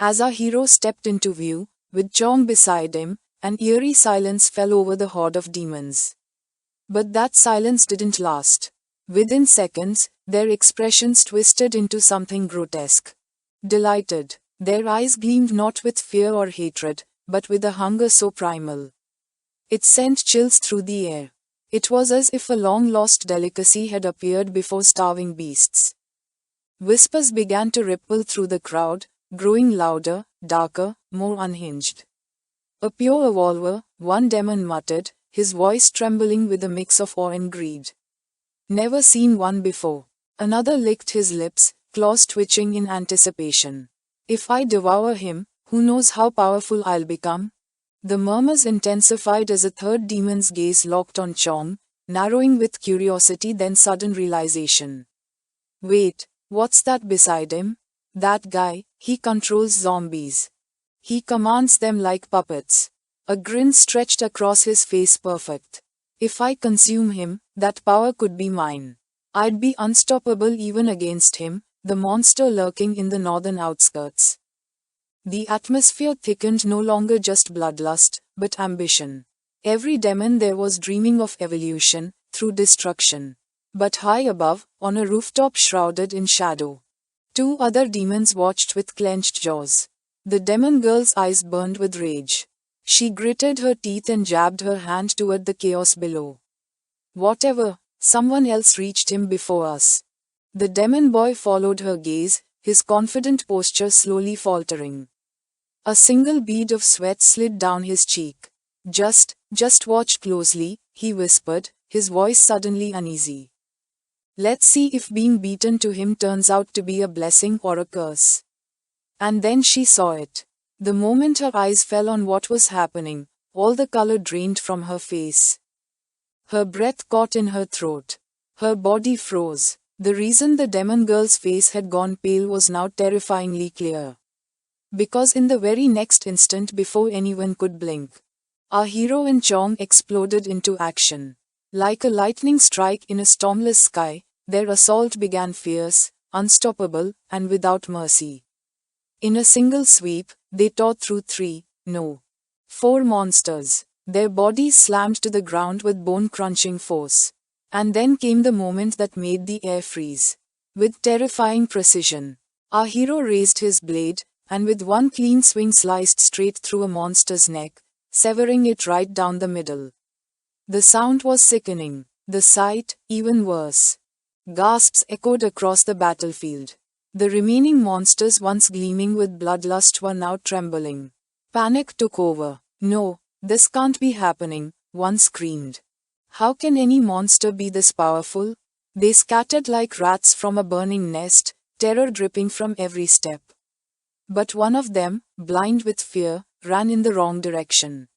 As our hero stepped into view, with Chong beside him, an eerie silence fell over the horde of demons. But that silence didn't last. Within seconds, their expressions twisted into something grotesque. Delighted, their eyes gleamed not with fear or hatred, but with a hunger so primal. It sent chills through the air. It was as if a long-lost delicacy had appeared before starving beasts. Whispers began to ripple through the crowd, growing louder, darker, more unhinged. "A pure evolver," one demon muttered, his voice trembling with a mix of awe and greed. "Never seen one before." Another licked his lips, claws twitching in anticipation. "If I devour him, who knows how powerful I'll become?" The murmurs intensified as a third demon's gaze locked on Chong, narrowing with curiosity then sudden realization. "Wait, what's that beside him? That guy, he controls zombies. He commands them like puppets." A grin stretched across his face. "Perfect. If I consume him, that power could be mine. I'd be unstoppable even against him, the monster lurking in the northern outskirts." The atmosphere thickened, no longer just bloodlust, but ambition. Every demon there was dreaming of evolution, through destruction. But high above, on a rooftop shrouded in shadow, two other demons watched with clenched jaws. The demon girl's eyes burned with rage. She gritted her teeth and jabbed her hand toward the chaos below. "Whatever, someone else reached him before us." The demon boy followed her gaze, his confident posture slowly faltering. A single bead of sweat slid down his cheek. Just watch closely," he whispered, his voice suddenly uneasy. "Let's see if being beaten to him turns out to be a blessing or a curse." And then she saw it. The moment her eyes fell on what was happening, all the color drained from her face. Her breath caught in her throat. Her body froze. The reason the demon girl's face had gone pale was now terrifyingly clear. Because in the very next instant, before anyone could blink, our hero and Chong exploded into action. Like a lightning strike in a stormless sky, their assault began fierce, unstoppable, and without mercy. In a single sweep, they tore through four monsters. Their bodies slammed to the ground with bone-crunching force. And then came the moment that made the air freeze. With terrifying precision, our hero raised his blade, and with one clean swing sliced straight through a monster's neck, severing it right down the middle. The sound was sickening, the sight, even worse. Gasps echoed across the battlefield. The remaining monsters, once gleaming with bloodlust, were now trembling. Panic took over. "No, this can't be happening," one screamed. "How can any monster be this powerful?" They scattered like rats from a burning nest, terror dripping from every step. But one of them, blind with fear, ran in the wrong direction.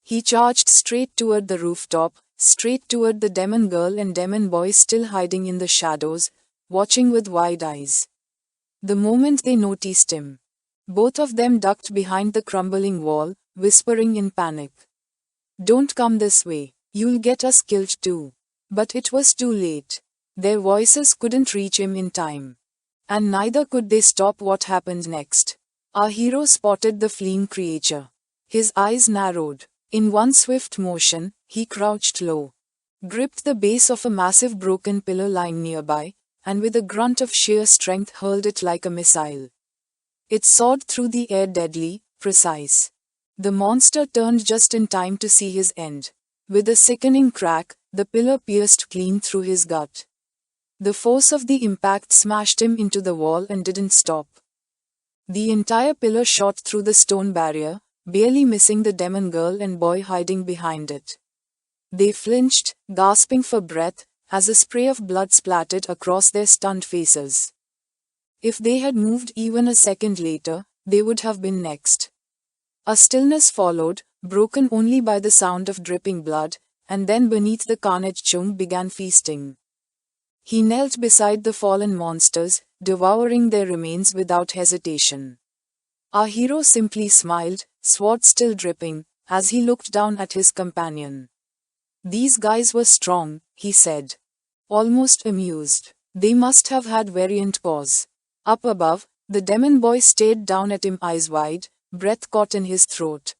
He charged straight toward the rooftop, straight toward the demon girl and demon boy still hiding in the shadows, watching with wide eyes. The moment they noticed him, both of them ducked behind the crumbling wall, whispering in panic. "Don't come this way, you'll get us killed too." But it was too late. Their voices couldn't reach him in time. And neither could they stop what happened next. Our hero spotted the fleeing creature. His eyes narrowed. In one swift motion, he crouched low, gripped the base of a massive broken pillar lying nearby, and with a grunt of sheer strength hurled it like a missile. It soared through the air, deadly, precise. The monster turned just in time to see his end. With a sickening crack, the pillar pierced clean through his gut. The force of the impact smashed him into the wall and didn't stop. The entire pillar shot through the stone barrier, barely missing the demon girl and boy hiding behind it. They flinched, gasping for breath, as a spray of blood splattered across their stunned faces. If they had moved even a second later, they would have been next. A stillness followed, broken only by the sound of dripping blood, and then beneath the carnage Chung began feasting. He knelt beside the fallen monsters, devouring their remains without hesitation. Our hero simply smiled, sword still dripping, as he looked down at his companion. "These guys were strong," he said, almost amused. "They must have had valiant cause." Up above, The demon boy stared down at him, eyes wide, breath caught in his throat.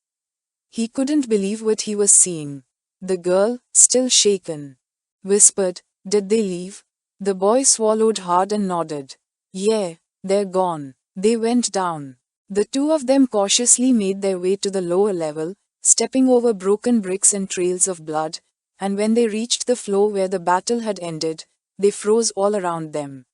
He couldn't believe what he was seeing. The girl, still shaken, whispered, "Did they leave?" The boy swallowed hard and nodded. "Yeah, they're gone." They went down. The two of them cautiously made their way to the lower level, stepping over broken bricks and trails of blood, and when they reached the floor where the battle had ended, they froze all around them.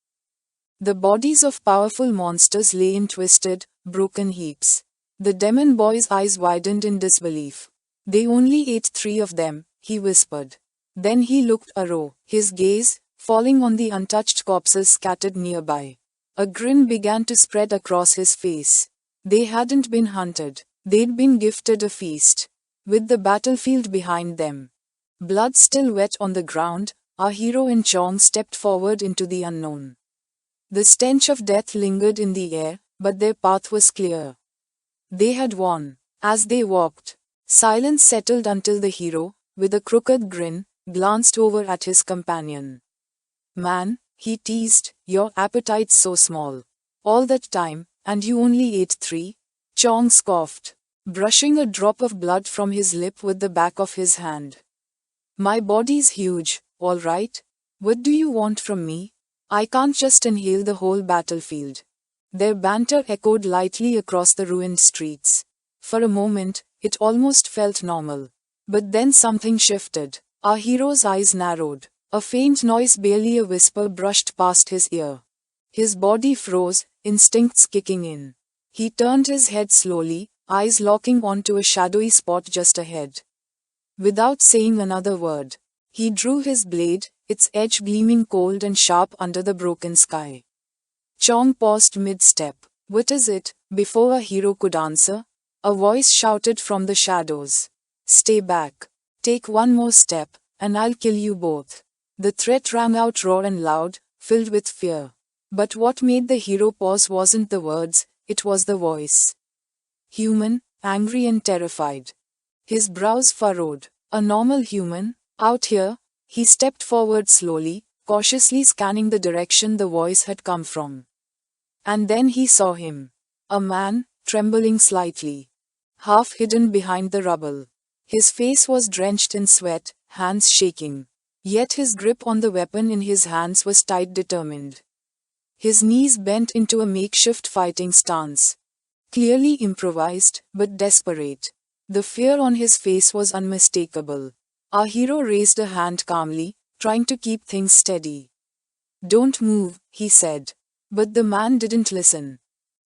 The bodies of powerful monsters lay in twisted, broken heaps. The demon boy's eyes widened in disbelief. "They only ate 3 of them," he whispered. Then he looked around, his gaze falling on the untouched corpses scattered nearby. A grin began to spread across his face. They hadn't been hunted, they'd been gifted a feast. With the battlefield behind them, blood still wet on the ground, our hero and Chong stepped forward into the unknown. The stench of death lingered in the air, but their path was clear. They had won. As they walked, silence settled until the hero, with a crooked grin, glanced over at his companion. "Man," he teased, "your appetite's so small. All that time, and you only ate 3? Chong scoffed, brushing a drop of blood from his lip with the back of his hand. "My body's huge, all right. What do you want from me? I can't just inhale the whole battlefield." Their banter echoed lightly across the ruined streets. For a moment, it almost felt normal. But then something shifted. Our hero's eyes narrowed. A faint noise, barely a whisper, brushed past his ear. His body froze, instincts kicking in. He turned his head slowly, eyes locking onto a shadowy spot just ahead. Without saying another word, he drew his blade, its edge gleaming cold and sharp under the broken sky. Chong paused mid-step. "What is it?" Before our hero could answer, a voice shouted from the shadows. "Stay back. Take one more step, and I'll kill you both." The threat rang out raw and loud, filled with fear. But what made the hero pause wasn't the words, it was the voice. Human, angry and terrified. His brows furrowed. A normal human, out here? He stepped forward slowly, cautiously scanning the direction the voice had come from. And then he saw him. A man, trembling slightly, half hidden behind the rubble. His face was drenched in sweat, hands shaking. Yet his grip on the weapon in his hands was tight, determined. His knees bent into a makeshift fighting stance. Clearly improvised, but desperate. The fear on his face was unmistakable. Our hero raised a hand calmly, trying to keep things steady. "Don't move," he said. But the man didn't listen.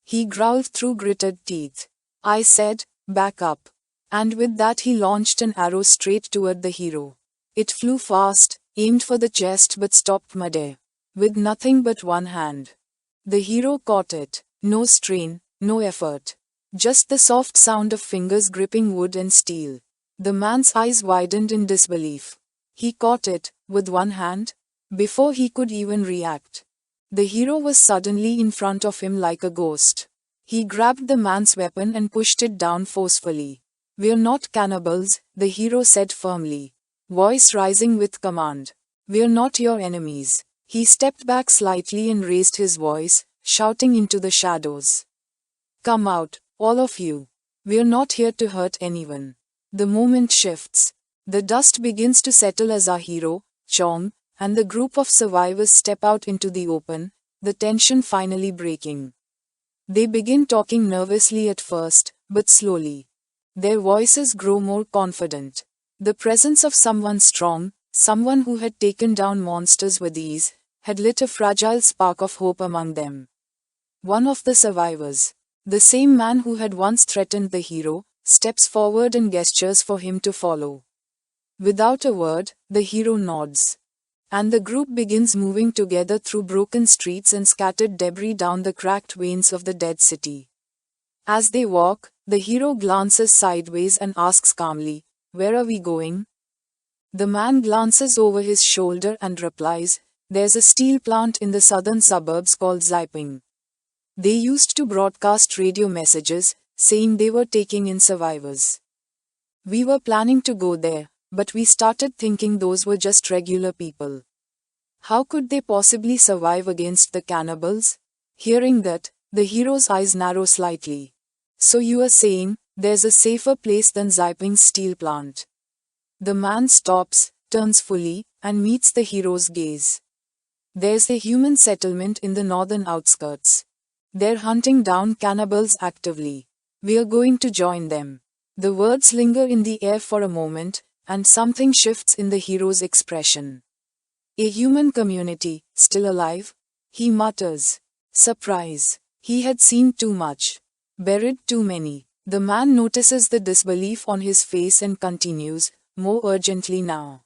He growled through gritted teeth. "I said, back up." And with that he launched an arrow straight toward the hero. It flew fast, aimed for the chest but stopped midair. With nothing but one hand. The hero caught it. No strain, no effort. Just the soft sound of fingers gripping wood and steel. The man's eyes widened in disbelief. He caught it, with one hand? Before he could even react, the hero was suddenly in front of him like a ghost. He grabbed the man's weapon and pushed it down forcefully. "We're not cannibals," the hero said firmly, voice rising with command. "We're not your enemies." He stepped back slightly and raised his voice, shouting into the shadows. "Come out, all of you. We're not here to hurt anyone." The moment shifts. The dust begins to settle as our hero, Chong, and the group of survivors step out into the open, the tension finally breaking. They begin talking nervously at first, but slowly. Their voices grow more confident. The presence of someone strong, someone who had taken down monsters with ease, had lit a fragile spark of hope among them. One of the survivors, the same man who had once threatened the hero, steps forward and gestures for him to follow. Without a word, the hero nods. And the group begins moving together through broken streets and scattered debris down the cracked veins of the dead city. As they walk, the hero glances sideways and asks calmly, "Where are we going?" The man glances over his shoulder and replies, "There's a steel plant in the southern suburbs called Ziping. They used to broadcast radio messages, saying they were taking in survivors. We were planning to go there, but we started thinking those were just regular people. How could they possibly survive against the cannibals?" Hearing that, The hero's eyes narrow slightly. So you are saying, there's a safer place than Xiping's steel plant. The man stops, turns fully, and meets the hero's gaze. There's a human settlement in the northern outskirts. They're hunting down cannibals actively. We're going to join them. The words linger in the air for a moment, and something shifts in the hero's expression. A human community, still alive? He mutters. Surprise. He had seen too much. Buried too many. The man notices the disbelief on his face and continues, more urgently now.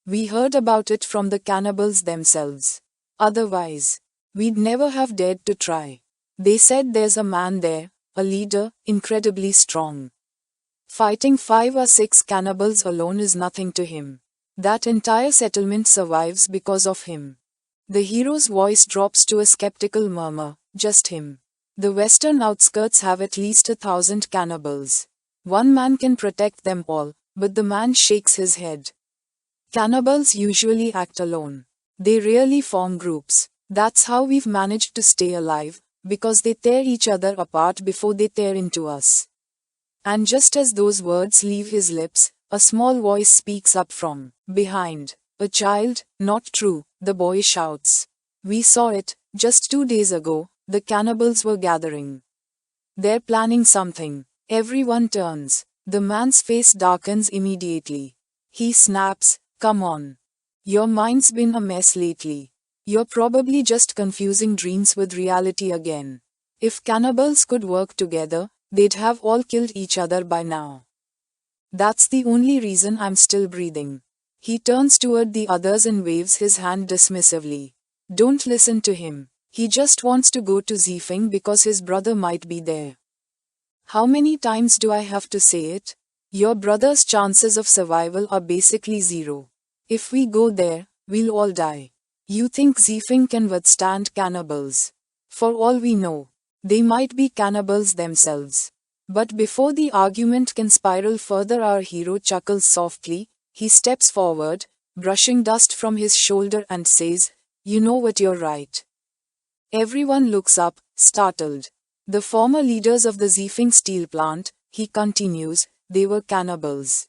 We heard about it from the cannibals themselves. Otherwise, we'd never have dared to try. They said there's a man there, a leader, incredibly strong. Fighting 5 or 6 cannibals alone is nothing to him. That entire settlement survives because of him. The hero's voice drops to a skeptical murmur, just him. The western outskirts have at least 1,000 cannibals. One man can protect them all, but the man shakes his head. Cannibals usually act alone. They rarely form groups. That's how we've managed to stay alive, because they tear each other apart before they tear into us. And just as those words leave his lips, a small voice speaks up from behind. A child, not true, the boy shouts. We saw it, just 2 days ago, the cannibals were gathering. They're planning something. Everyone turns. The man's face darkens immediately. He snaps, come on. Your mind's been a mess lately. You're probably just confusing dreams with reality again. If cannibals could work together, they'd have all killed each other by now. That's the only reason I'm still breathing. He turns toward the others and waves his hand dismissively. Don't listen to him. He just wants to go to Xiping because his brother might be there. How many times do I have to say it? Your brother's chances of survival are basically 0. If we go there, we'll all die. You think Xiping can withstand cannibals? For all we know, they might be cannibals themselves. But before the argument can spiral further, our hero chuckles softly. He steps forward, brushing dust from his shoulder and says, you know what, you're right. Everyone looks up, startled. The former leaders of the Xiping steel plant, he continues, they were cannibals.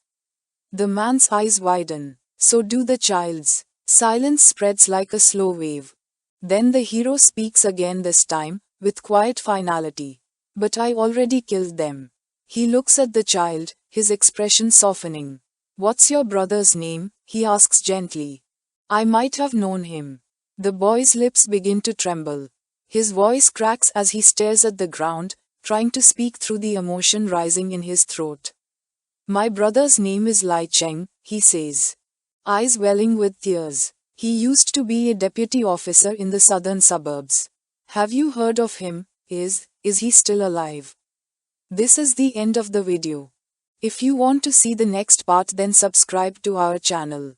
The man's eyes widen. So do the child's. Silence spreads like a slow wave. Then the hero speaks again, this time, with quiet finality. But I already killed them. He looks at the child, his expression softening. What's your brother's name? He asks gently. I might have known him. The boy's lips begin to tremble. His voice cracks as he stares at the ground, trying to speak through the emotion rising in his throat. My brother's name is Lai Cheng, he says. Eyes welling with tears. He used to be a deputy officer in the southern suburbs. Have you heard of him? Is he still alive? This is the end of the video. If you want to see the next part, then subscribe to our channel.